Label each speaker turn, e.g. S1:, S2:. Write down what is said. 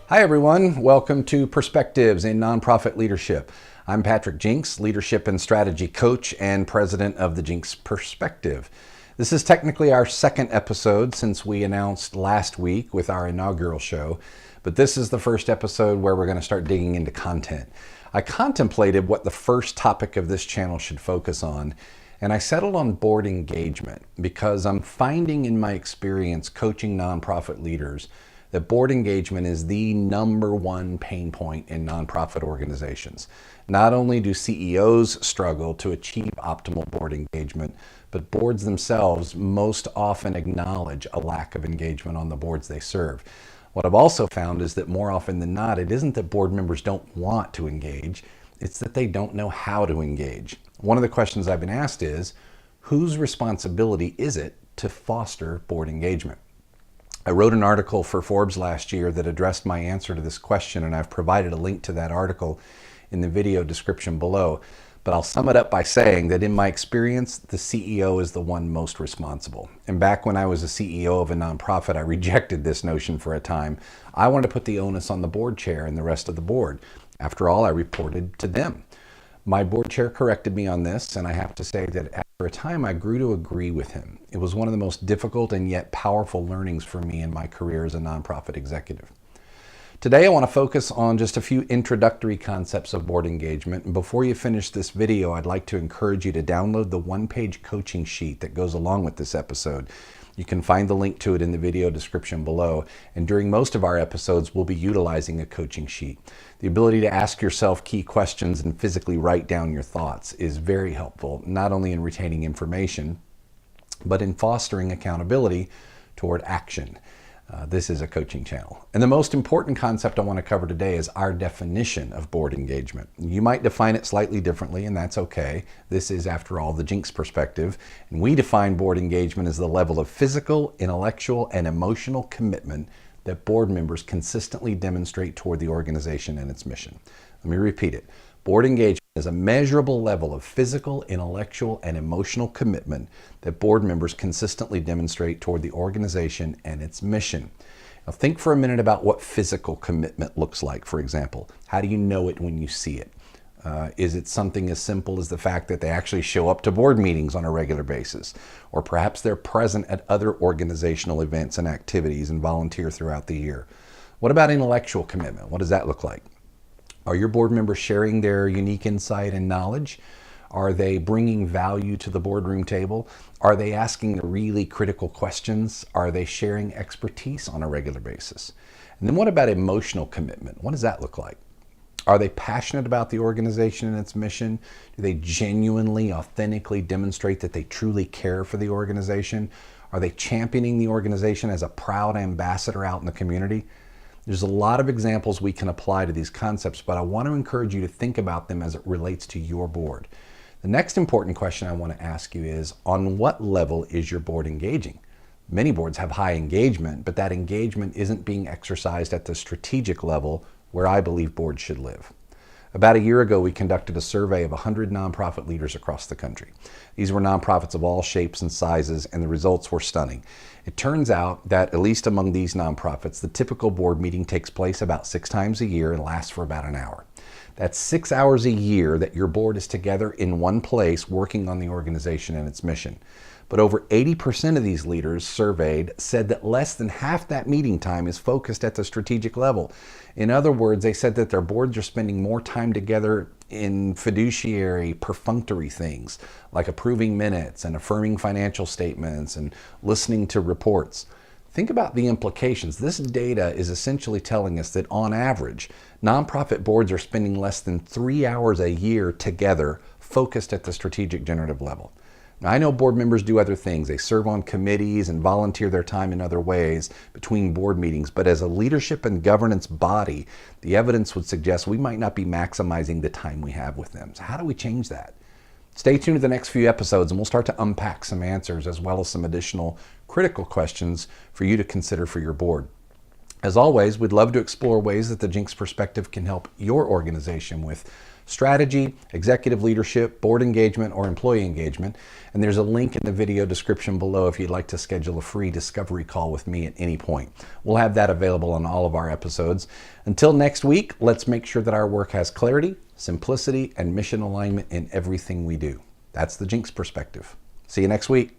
S1: Hi everyone, welcome to Perspectives in Nonprofit Leadership. I'm Patrick Jinks, Leadership and Strategy Coach and President of the Jinks Perspective. This is technically our second episode since we announced last week with our inaugural show, but this is the first episode where we're going to start digging into content. I contemplated what the first topic of this channel should focus on, and I settled on board engagement because I'm finding in my experience coaching nonprofit leaders that board engagement is the number one pain point in nonprofit organizations. Not only do CEOs struggle to achieve optimal board engagement, but boards themselves most often acknowledge a lack of engagement on the boards they serve. What I've also found is that more often than not, it isn't that board members don't want to engage, it's that they don't know how to engage. One of the questions I've been asked is, whose responsibility is it to foster board engagement? I wrote an article for Forbes last year that addressed my answer to this question, and I've provided a link to that article in the video description below. But I'll sum it up by saying that in my experience, the CEO is the one most responsible. And back when I was a CEO of a nonprofit, I rejected this notion for a time. I wanted to put the onus on the board chair and the rest of the board. After all, I reported to them. My board chair corrected me on this, and I have to say that after a time, I grew to agree with him. It was one of the most difficult and yet powerful learnings for me in my career as a nonprofit executive. Today, I want to focus on just a few introductory concepts of board engagement. And before you finish this video, I'd like to encourage you to download the one-page coaching sheet that goes along with this episode. You can find the link to it in the video description below. And during most of our episodes, we'll be utilizing a coaching sheet. The ability to ask yourself key questions and physically write down your thoughts is very helpful, not only in retaining information, but in fostering accountability toward action. This is a coaching channel. And the most important concept I want to cover today is our definition of board engagement. You might define it slightly differently, and that's okay. This is, after all, the Jinks Perspective. And we define board engagement as the level of physical, intellectual, and emotional commitment that board members consistently demonstrate toward the organization and its mission. Let me repeat it. Board engagement is a measurable level of physical, intellectual, and emotional commitment that board members consistently demonstrate toward the organization and its mission. Now think for a minute about what physical commitment looks like, for example. How do you know it when you see it? Is it something as simple as the fact that they actually show up to board meetings on a regular basis? Or perhaps they're present at other organizational events and activities and volunteer throughout the year? What about intellectual commitment? What does that look like? Are your board members sharing their unique insight and knowledge? Are they bringing value to the boardroom table? Are they asking the really critical questions? Are they sharing expertise on a regular basis? And then what about emotional commitment? What does that look like? Are they passionate about the organization and its mission? Do they genuinely, authentically demonstrate that they truly care for the organization? Are they championing the organization as a proud ambassador out in the community? There's a lot of examples we can apply to these concepts, but I want to encourage you to think about them as it relates to your board. The next important question I want to ask you is, on what level is your board engaging? Many boards have high engagement, but that engagement isn't being exercised at the strategic level where I believe boards should live. About a year ago, we conducted a survey of 100 nonprofit leaders across the country. These were nonprofits of all shapes and sizes, and the results were stunning. It turns out that, at least among these nonprofits, the typical board meeting takes place about 6 times a year and lasts for about an hour. That's 6 hours a year that your board is together in one place working on the organization and its mission. But over 80% of these leaders surveyed said that less than half that meeting time is focused at the strategic level. In other words, they said that their boards are spending more time together in fiduciary, perfunctory things like approving minutes and affirming financial statements and listening to reports. Think about the implications. This data is essentially telling us that on average, nonprofit boards are spending less than 3 hours a year together focused at the strategic generative level. Now, I know board members do other things. They serve on committees and volunteer their time in other ways between board meetings. But as a leadership and governance body, the evidence would suggest we might not be maximizing the time we have with them. So how do we change that? Stay tuned to the next few episodes and we'll start to unpack some answers as well as some additional critical questions for you to consider for your board. As always, we'd love to explore ways that the Jinks Perspective can help your organization with strategy, executive leadership, board engagement, or employee engagement. And there's a link in the video description below if you'd like to schedule a free discovery call with me at any point. We'll have that available on all of our episodes. Until next week, let's make sure that our work has clarity, simplicity, and mission alignment in everything we do. That's the Jinx perspective. See you next week.